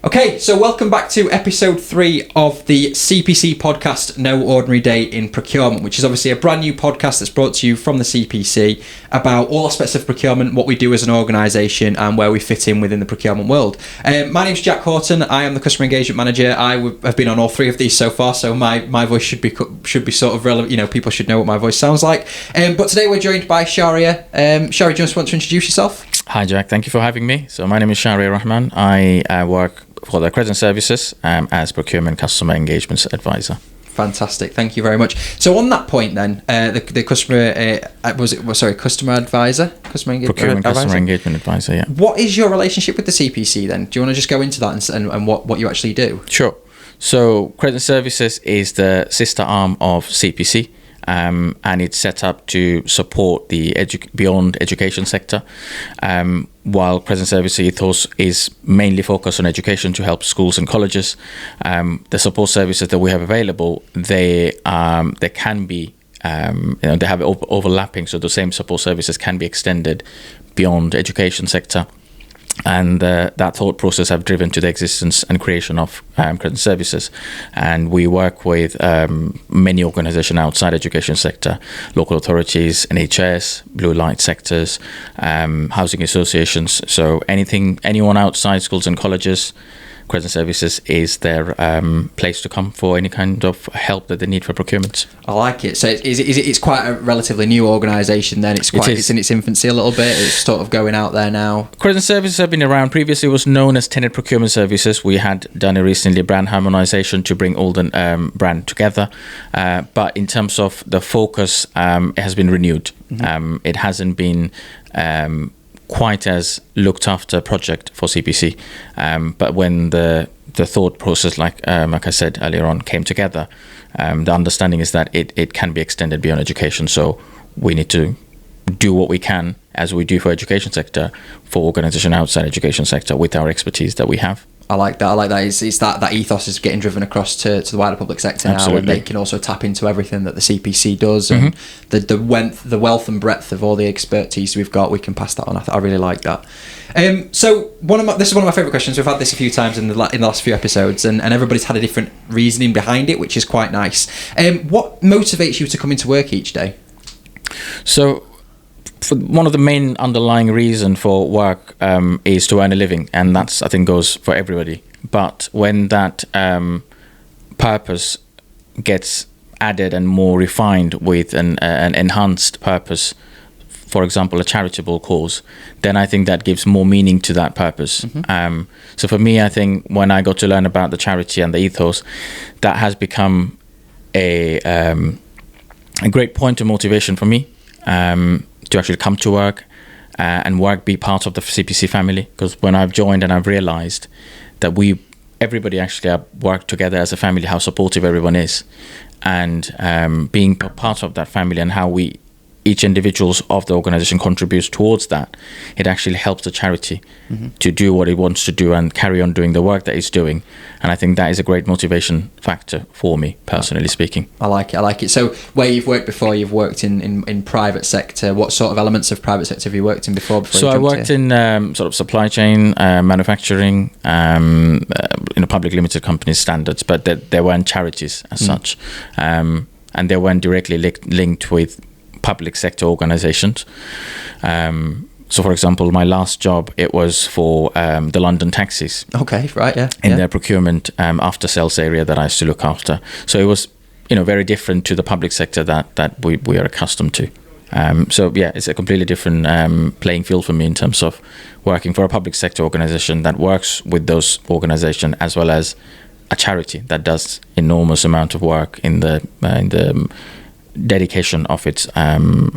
Okay, so welcome back to episode 3 of the CPC podcast, No Ordinary Day in Procurement, which is obviously a brand new podcast that's brought to you from the CPC about all aspects of procurement, what we do as an organisation and where we fit in within the procurement world. My name's Jack Horton. I am the Customer Engagement Manager. Have been on all 3 of these so far, so my voice should be sort of relevant. People should know what my voice sounds like. But today we're joined by Sharia. Sharia, do you just want to introduce yourself? Hi Jack, thank you for having me. So my name is Sharia Rahman. I work for the Crescent Services as Procurement Customer Engagement Advisor. Fantastic, thank you very much. So on that point then, the customer, customer advisor? Procurement Customer Engagement Advisor, yeah. What is your relationship with the CPC then? Do you want to just go into that and what you actually do? Sure. So Crescent Services is the sister arm of CPC. And it's set up to support the beyond education sector, while Crescent Service Ethos is mainly focused on education to help schools and colleges. The support services that we have available, they can be, they have overlapping, so the same support services can be extended beyond education sector. And that thought process have driven to the existence and creation of Crescent Services. And we work with many organizations outside education sector, local authorities, NHS, blue light sectors, housing associations. So anyone outside schools and colleges, Crescent Services is their place to come for any kind of help that they need for procurement. I like it. So it's quite a relatively new organisation then. It's in its infancy a little bit. It's sort of going out there now. Crescent Services have been around. Previously it was known as Tenant Procurement Services. We had done a recently brand harmonisation to bring all the brand together. But in terms of the focus, it has been renewed. Mm-hmm. It hasn't been quite as looked after project for CPC, but when the thought process, like I said earlier on, came together, the understanding is that it can be extended beyond education. So we need to do what we can, as we do for education sector, for organisation outside education sector with our expertise that we have. I like that. It's that ethos is getting driven across to the wider public sector now, and they can also tap into everything that the CPC does, and the wealth and breadth of all the expertise we've got. We can pass that on. I really like that. So this is one of my favourite questions. We've had this a few times in the last few episodes, and everybody's had a different reasoning behind it, which is quite nice. What motivates you to come into work each day? So, one of the main underlying reason for work is to earn a living, and that's, I think, goes for everybody. But when that purpose gets added and more refined with an enhanced purpose, for example, a charitable cause, then I think that gives more meaning to that purpose. Mm-hmm. So for me, I think when I got to learn about the charity and the ethos, that has become a great point of motivation for me. To actually come to work and be part of the CPC family, because when I've joined and I've realised that everybody actually work together as a family, how supportive everyone is, and being part of that family and how each individuals of the organisation contributes towards that, it actually helps the charity to do what it wants to do and carry on doing the work that it's doing. And I think that is a great motivation factor for me, personally speaking. I like it. So where you've worked before, you've worked in private sector. What sort of elements of private sector have you worked in before so I worked in sort of supply chain, manufacturing, public limited company standards, but there weren't charities as such. And they weren't directly linked with public sector organisations. So, for example, my last job, it was for the London taxis. Okay, right, yeah. In their procurement after sales area that I used to look after. So it was, very different to the public sector that we are accustomed to. It's a completely different playing field for me in terms of working for a public sector organisation that works with those organisations, as well as a charity that does enormous amount of work in the dedication of its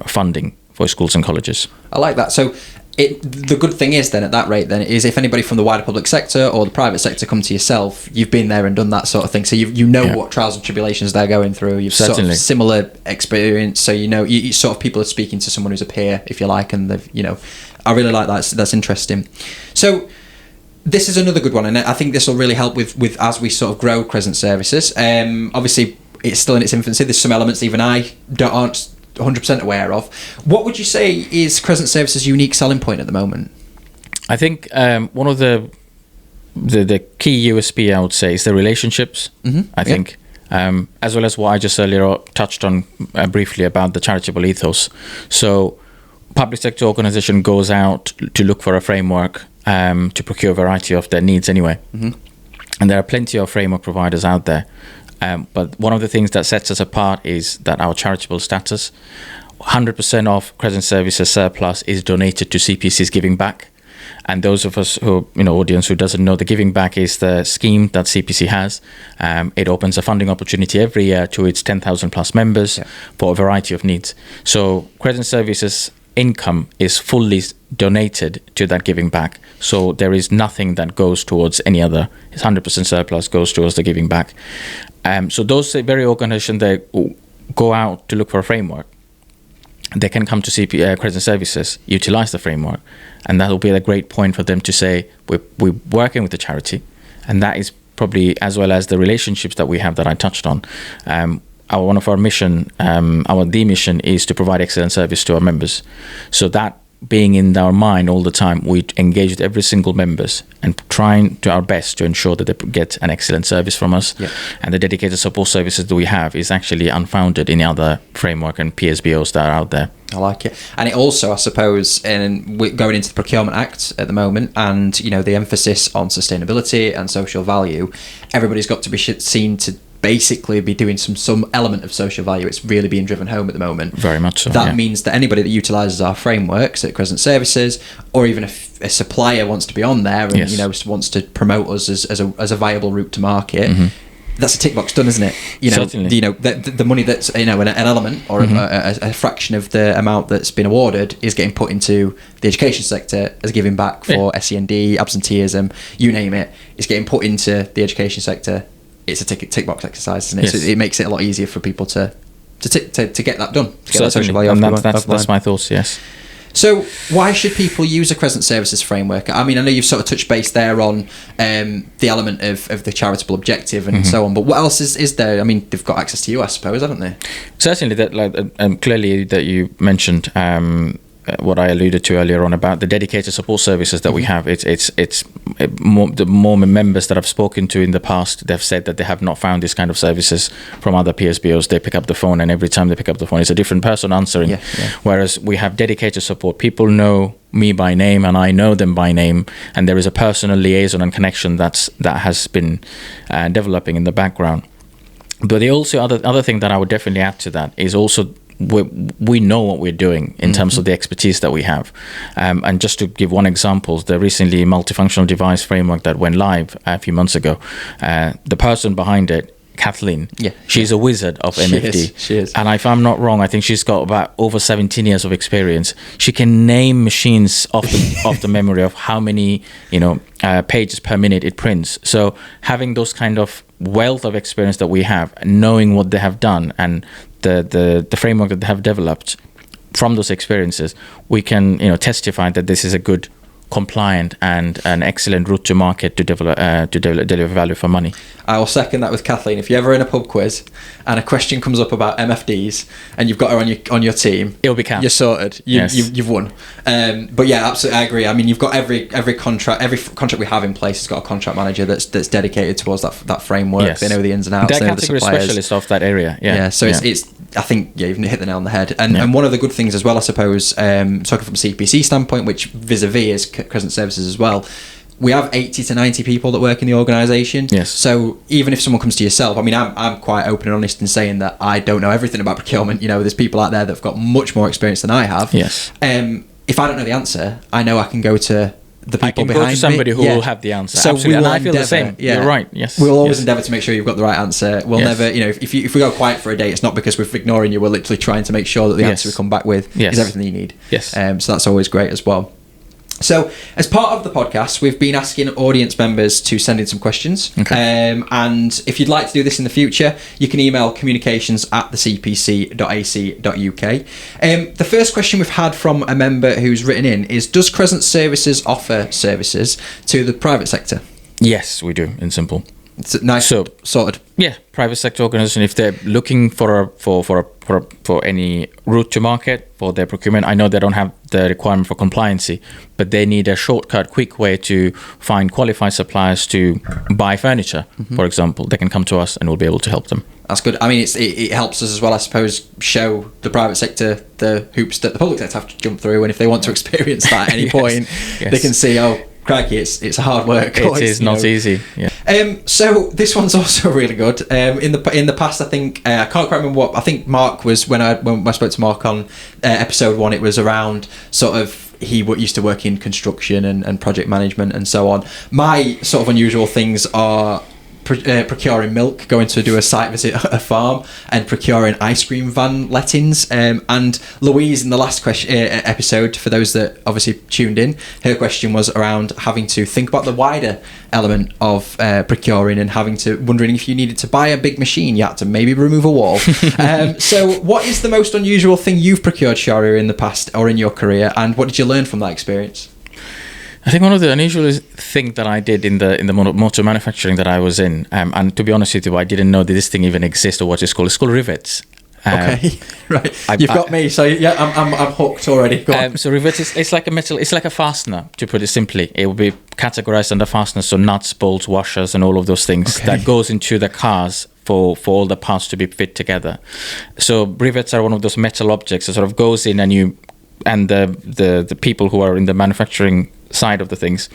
funding for schools and colleges. I like that. So the good thing is then at that rate then is if anybody from the wider public sector or the private sector come to yourself, you've been there and done that sort of thing. So you know what trials and tribulations they're going through. You've sort of similar experience. So you sort of people are speaking to someone who's a peer, if you like, and I really like that. That's interesting. So this is another good one, and I think this will really help with as we sort of grow Crescent Services. Obviously, it's still in its infancy. There's some elements even I aren't 100% aware of. What would you say is Crescent Services' unique selling point at the moment? I think one of the the key USP, I would say, is the relationships. I think, as well as what I just earlier touched on briefly about the charitable ethos. So, public sector organization goes out to look for a framework to procure a variety of their needs anyway, and there are plenty of framework providers out there. But one of the things that sets us apart is that our charitable status. 100% of Crescent Services surplus is donated to CPC's Giving Back. And those of us who, audience who doesn't know, the Giving Back is the scheme that CPC has. It opens a funding opportunity every year to its 10,000 plus members for a variety of needs. So Crescent Services income is fully donated to that Giving Back. So there is nothing that goes towards any other. It's 100% surplus goes towards the Giving Back. So those very organizations that go out to look for a framework, they can come to Crescent Services, utilize the framework, and that will be a great point for them to say, we're working with the charity, and that is probably, as well as the relationships that we have that I touched on. One of our mission, the mission is to provide excellent service to our members. So that being in our mind all the time, we engage with every single members and trying to our best to ensure that they get an excellent service from us. And the dedicated support services that we have is actually unfounded in other framework and PSBOs that are out there. I like it. And it also, I suppose, and we're going into the Procurement Act at the moment, and the emphasis on sustainability and social value, everybody's got to be seen to basically be doing some element of social value. It's really being driven home at the moment. Very much so. That means that anybody that utilises our frameworks at Crescent Services, or even if a supplier wants to be on there and wants to promote us as a viable route to market, that's a tick box done, isn't it? Certainly. The money that's an element or a fraction of the amount that's been awarded is getting put into the education sector as Giving Back for SEND, absenteeism, you name it. It's getting put into the education sector. It's a tick box exercise, isn't it? So it makes it a lot easier for people to get that done. To get that social value that's my thoughts. Yes. So why should people use a Crescent Services framework? I mean, I know you've sort of touched base there on the element of the charitable objective and so on, but what else is there? I mean, they've got access to you, I suppose, haven't they? Certainly, that clearly that you mentioned what I alluded to earlier on about the dedicated support services that we have. It's the more members that I've spoken to in the past, they've said that they have not found this kind of services from other PSBOs. They pick up the phone, and every time they pick up the phone, it's a different person answering. Whereas we have dedicated support. People know me by name, and I know them by name, and there is a personal liaison and connection that has been developing in the background. But the other thing that I would definitely add to that is also we know what we're doing in terms of the expertise that we have. And just to give one example, the recently multifunctional device framework that went live a few months ago, the person behind it, Kathleen, she's a wizard of MFD. She is. And if I'm not wrong, I think she's got about over 17 years of experience. She can name machines off the memory of how many pages per minute it prints. So having those kind of wealth of experience that we have, knowing what they have done and the framework that they have developed from those experiences, we can testify that this is a good, compliant and an excellent route to market to deliver value for money. I will second that with Kathleen. If you're ever in a pub quiz and a question comes up about MFDs and you've got her on your team, it'll be Kath. You're sorted. You've won. But yeah, absolutely, I agree. I mean, you've got every contract we have in place has got a contract manager that's dedicated towards that framework. Yes. They know the ins and outs. They're they know category the suppliers. specialists of that area. So it's I think you've hit the nail on the head. And one of the good things as well, I suppose, talking from CPC standpoint, which vis-a-vis is Crescent Services as well, we have 80 to 90 people that work in the organisation. Yes. So even if someone comes to yourself, I mean, I'm quite open and honest in saying that I don't know everything about procurement. There's people out there that have got much more experience than I have. Yes. If I don't know the answer, I know I can go to the people behind me. I can go to somebody who will have the answer. So absolutely. And I feel the same. You're right. Yes. We'll always endeavour to make sure you've got the right answer. We'll never, if we go quiet for a day, it's not because we're ignoring you. We're literally trying to make sure that the answer we come back with is everything that you need. Yes. So that's always great as well. So, as part of the podcast, we've been asking audience members to send in some questions. Okay. And if you'd like to do this in the future, you can email communications@thecpc.ac.uk. The first question we've had from a member who's written in is, does Crescent Services offer services to the private sector? Yes, we do, in simple. It's nice, So- sorted. Yeah, private sector organization, if they're looking for any route to market for their procurement, I know they don't have the requirement for compliancy, but they need a shortcut, quick way to find qualified suppliers to buy furniture, for example. They can come to us and we'll be able to help them. That's good. I mean, it helps us as well, I suppose, show the private sector the hoops that the public sector have to jump through, and if they want to experience that at any point, they can see, oh, crikey, it's hard work. It is not easy. Yeah. So this one's also really good. In the past, I think I can't quite remember what. I think Mark was when I spoke to Mark on episode 1. It was around sort of he used to work in construction and project management and so on. My sort of unusual things are procuring milk, going to do a site visit at a farm, and procuring ice cream van lettings. And Louise, in the last episode, for those that obviously tuned in, her question was around having to think about the wider element of procuring and wondering if you needed to buy a big machine, you had to maybe remove a wall. So what is the most unusual thing you've procured, Sharia, in the past or in your career, and what did you learn from that experience? I think one of the unusual things that I did in the motor manufacturing that I was in, and to be honest with you, I didn't know that this thing even exists or what it's called. It's called rivets. Okay, right. You've got me. So yeah, I'm hooked already. Go on. So rivets, it's like a metal. It's like a fastener, to put it simply. It will be categorized under fasteners, so nuts, bolts, washers, and all of those things that goes into the cars for all the parts to be fit together. So rivets are one of those metal objects that sort of goes in, and the people who are in the manufacturing side of the things,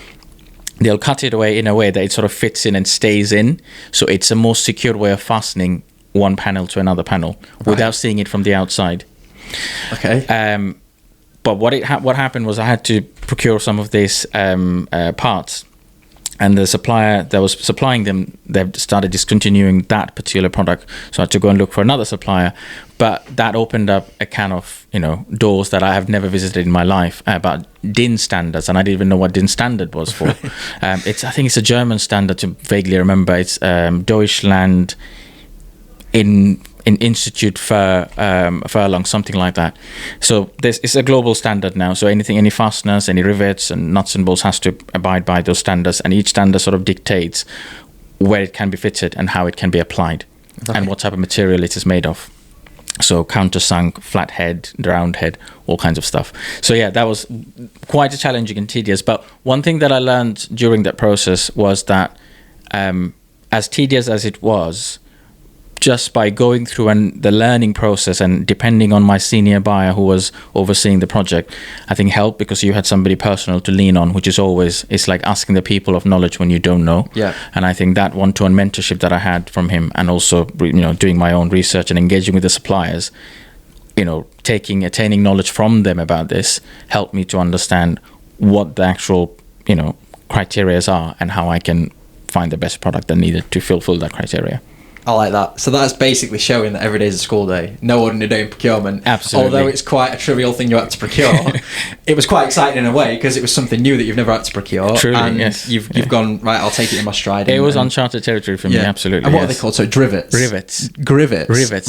they'll cut it away in a way that it sort of fits in and stays in, so it's a more secure way of fastening one panel to another panel without seeing it from the outside. Okay. But what happened was I had to procure some of these parts, and the supplier that was supplying them, they've started discontinuing that particular product, so I had to go and look for another supplier. But that opened up a can of doors that I have never visited in my life about DIN standards, and I didn't even know what DIN standard was for. I think it's a German standard, to vaguely remember. It's Deutschland in Institute für Verlang, something like that. So it's a global standard now. So any fasteners, any rivets and nuts and bolts has to abide by those standards, and each standard sort of dictates where it can be fitted and how it can be applied, and what type of material it is made of. So countersunk, flat head, round head, all kinds of stuff. So yeah, that was quite challenging and tedious. But one thing that I learned during that process was that as tedious as it was, just by going through the learning process and depending on my senior buyer who was overseeing the project, I think helped, because you had somebody personal to lean on, which is always, it's like asking the people of knowledge when you don't know. Yeah. And I think that one-to-one mentorship that I had from him, and also doing my own research and engaging with the suppliers, attaining knowledge from them about this, helped me to understand what the actual criteria are and how I can find the best product that needed to fulfill that criteria. I like that. So that's basically showing that every day is a school day. No ordinary day in procurement. Absolutely. Although it's quite a trivial thing you had to procure, it was quite exciting in a way, because it was something new that you've never had to procure. Truly, and yes. You've gone, right, I'll take it in my stride. It was uncharted territory for me, absolutely. And what are they called? So rivets? Rivets.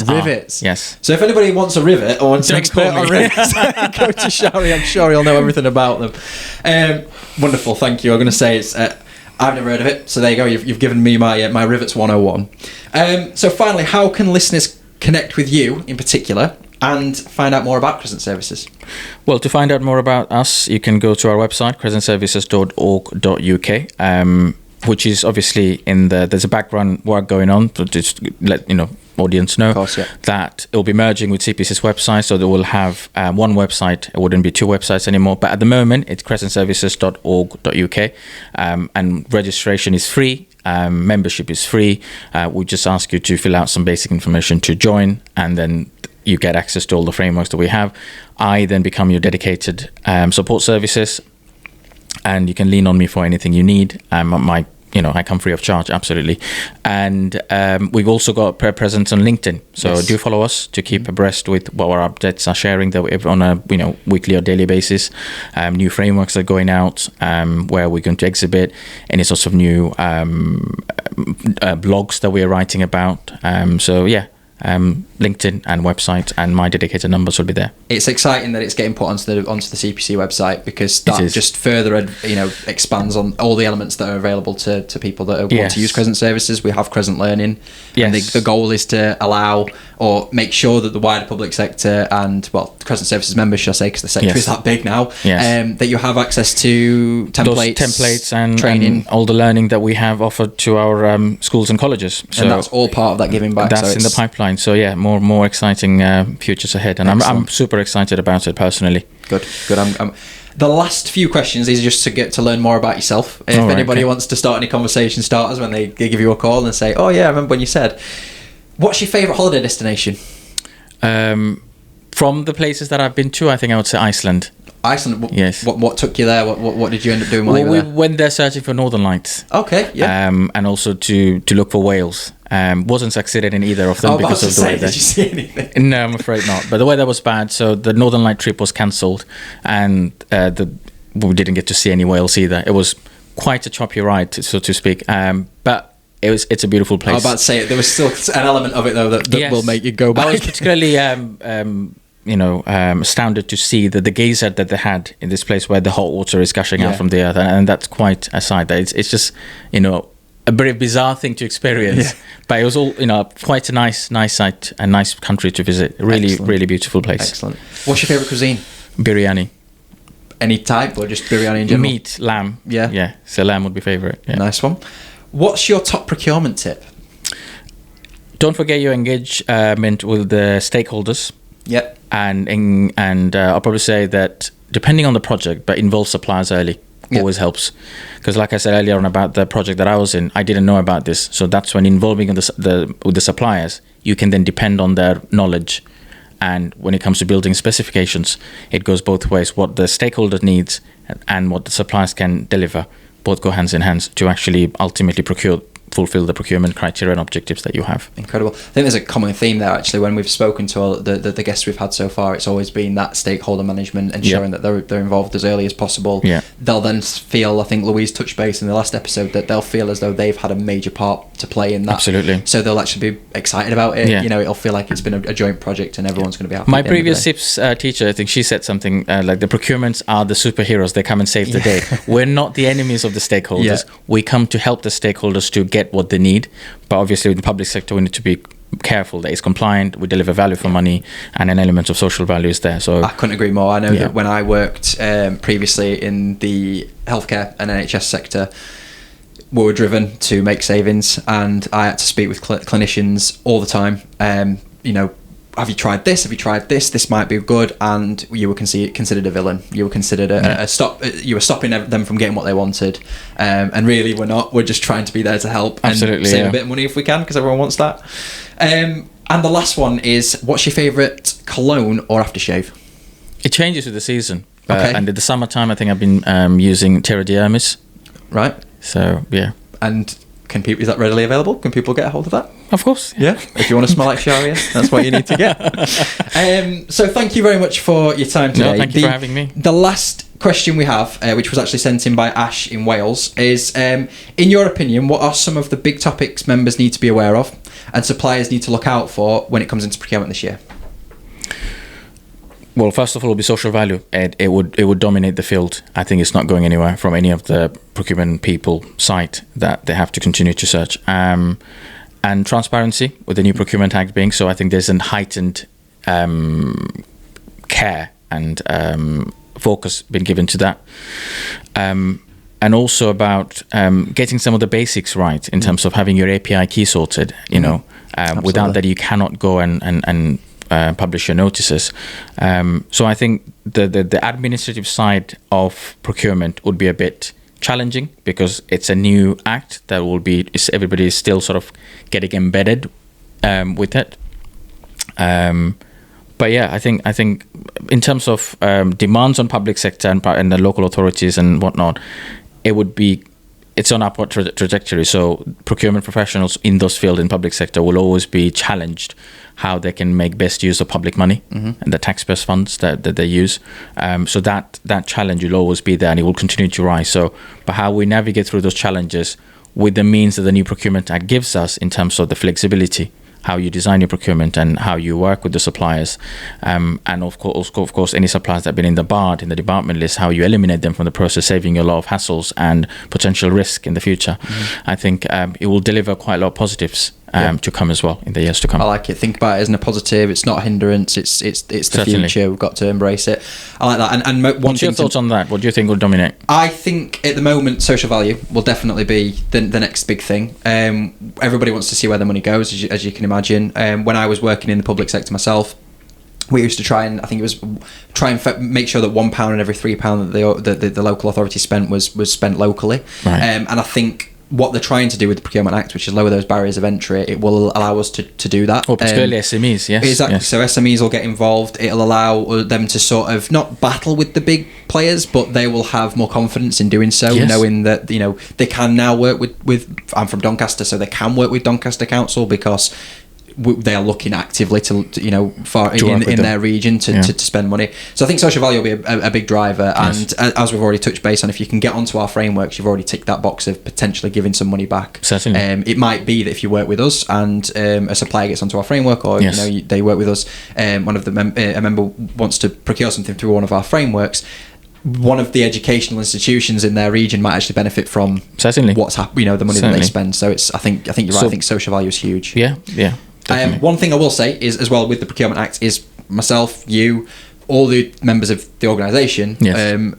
Rivets. Yes. So if anybody wants a rivet or wants an expert on rivets, go to Shari. I'm sure he'll know everything about them. Wonderful, thank you. I'm going to say it's... I've never heard of it, so there you go. You've given me my Rivets 101. So finally, how can listeners connect with you in particular and find out more about Crescent Services? Well, to find out more about us, you can go to our website, crescentservices.org.uk, which is obviously there's a background work going on to just let audience know, that it will be merging with CPC's website, so they will have one website. It wouldn't be two websites anymore, but at the moment it's crescentservices.org.uk, and registration is free, membership is free. We just ask you to fill out some basic information to join, and then you get access to all the frameworks that we have. I then become your dedicated support services, and you can lean on me for anything you need. I come free of charge, absolutely. And we've also got a presence on LinkedIn. So do follow us to keep abreast with what our updates are sharing on a weekly or daily basis. New frameworks are going out, where we're going to exhibit any sorts of new blogs that we're writing about. LinkedIn and website, and my dedicated numbers will be there. It's exciting that it's getting put onto the CPC website, because that just further expands on all the elements that are available to people that want to use Crescent services. We have Crescent Learning, and the goal is to allow or make sure that the wider public sector and, well, Crescent Services members, should I say, because the sector is that big now, that you have access to templates and training, and all the learning that we have offered to our schools and colleges. So and that's all part of that giving back. That's in the pipeline. So yeah, more exciting futures ahead, and I'm super excited about it personally. Good. I'm the last few questions, these are just to get to learn more about yourself. If anybody wants to start any conversation starters when they give you a call and say, oh yeah, I remember when you said, what's your favourite holiday destination? From the places that I've been to, I think I would say Iceland. Iceland? Yes. What took you there? What did you end up doing while you were there? We went there searching for Northern Lights. Okay, yeah. And also to look for whales. Wasn't succeeded in either of them because of the weather. Did you see anything? No, I'm afraid not. But the weather was bad, so the Northern Light trip was cancelled, and we didn't get to see any whales either. It was quite a choppy ride, so to speak. But it's a beautiful place. I was about to say, there was still an element of it though that will make you go back. I was particularly astounded to see that the geyser that they had in this place, where the hot water is gushing out from the earth, and that's quite a sight. It's just a very bizarre thing to experience, but it was all quite a nice sight, a nice country to visit. Really beautiful place. Excellent. What's your favourite cuisine? Biryani. Any type, or just biryani in general? Meat, lamb. Yeah. So lamb would be favourite. Yeah. Nice one. What's your top procurement tip? Don't forget your engagement with the stakeholders. Yep. And I'll probably say that depending on the project, but involve suppliers early. Always helps, because like I said earlier on about the project that I was in, I didn't know about this, so that's when involving with the suppliers, you can then depend on their knowledge. And when it comes to building specifications, it goes both ways. What the stakeholder needs and what the suppliers can deliver both go hands in hand to actually ultimately fulfill the procurement criteria and objectives that you have. Incredible. I think there's a common theme there actually. When we've spoken to all the guests we've had so far, it's always been that stakeholder management, ensuring that they're involved as early as possible. They'll then feel, I think Louise touched base in the last episode, that they'll feel as though they've had a major part to play in that. Absolutely. So they'll actually be excited about it. It'll feel like it's been a joint project and everyone's going to be happy. My previous SIPS teacher, I think she said something like the procurements are the superheroes. They come and save the day. We're not the enemies of the stakeholders. We come to help the stakeholders to get what they need. But obviously, with the public sector, we need to be careful that it's compliant, we deliver value for money, and an element of social value is there. So I couldn't agree more. I know that when I worked previously in the healthcare and NHS sector, we were driven to make savings, and I had to speak with clinicians all the time. Have you tried this? Have you tried this? This might be good, and you were considered a villain. You were considered a stop. You were stopping them from getting what they wanted, and really, we're not. We're just trying to be there to help and save a bit of money if we can, because everyone wants that. And the last one is, what's your favourite cologne or aftershave? It changes with the season. And in the summertime, I think I've been using Terra di Hermes. Right. So yeah. And is that readily available? Can people get a hold of that? Of course. Yeah. If you want to smell like Sharia, that's what you need to get. So thank you very much for your time today. No, thank you for having me. The last question we have, which was actually sent in by Ash in Wales, is, in your opinion, what are some of the big topics members need to be aware of and suppliers need to look out for when it comes into procurement this year? Well, first of all, it will be social value. It would dominate the field. I think it's not going anywhere from any of the procurement people side that they have to continue to search. And transparency with the new Procurement Act being so, I think there's a heightened care and focus been given to that. And also about getting some of the basics right in terms of having your API key sorted. Without that, you cannot go and publish your notices. So I think the administrative side of procurement would be a bit challenging because it's a new act that will be, everybody is still sort of getting embedded with it. But yeah, I think in terms of demands on public sector and the local authorities and whatnot, it's on upward trajectory. So procurement professionals in those fields in public sector will always be challenged how they can make best use of public money and the taxpayers' funds that they use. So that challenge will always be there and it will continue to rise. So, but how we navigate through those challenges with the means that the new Procurement Act gives us in terms of the flexibility, how you design your procurement and how you work with the suppliers, and of course, any suppliers that have been in the BARD, in the department list, how you eliminate them from the process, saving you a lot of hassles and potential risk in the future. I think it will deliver quite a lot of positives to come as well in the years to come. I like it. Think about it as a positive. It's not a hindrance. It's the Certainly. future. We've got to embrace it. I like that. And What's your thoughts on that? What do you think will dominate? I think at the moment social value will definitely be the next big thing. Everybody wants to see where the money goes, as you can imagine. When I was working in the public sector myself, we used to try and make sure that £1 in every £3 that the local authority spent was spent locally. Right. And I think what they're trying to do with the Procurement Act, which is lower those barriers of entry, it will allow us to do that. Particularly SMEs, yes. Exactly. Yes. So SMEs will get involved. It'll allow them to sort of not battle with the big players, but they will have more confidence in doing so, knowing that they can now work with. I'm from Doncaster, so they can work with Doncaster Council because they are looking actively to in their region to spend money. So I think social value will be a big driver. Yes. And as we've already touched base on, if you can get onto our frameworks, you've already ticked that box of potentially giving some money back. Certainly. It might be that if you work with us and a supplier gets onto our framework, or they work with us, one of a member wants to procure something through one of our frameworks, one of the educational institutions in their region might actually benefit from what's happening, the money that they spend. So I think you're right. I think social value is huge. Yeah. One thing I will say is, as well, with the Procurement Act, is myself, you, all the members of the organisation,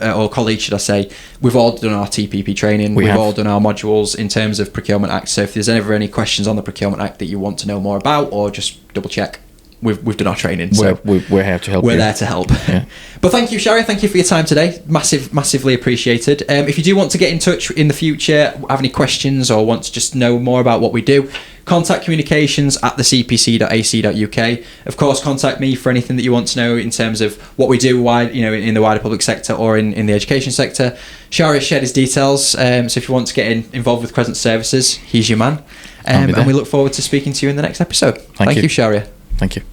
or colleagues, should I say, we've all done our TPP training. We've all done our modules in terms of Procurement Act. So if there's ever any questions on the Procurement Act that you want to know more about, or just double check, we've done our training. So we're here to help. We're there to help. Yeah. But thank you, Shari. Thank you for your time today. Massively appreciated. If you do want to get in touch in the future, have any questions, or want to just know more about what we do, contact communications@thecpc.ac.uk. Of course, contact me for anything that you want to know in terms of what we do in the wider public sector or in the education sector. Shari has shared his details, so if you want to get involved with Crescent Services, he's your man. And we look forward to speaking to you in the next episode. Thank you, Shari. Thank you.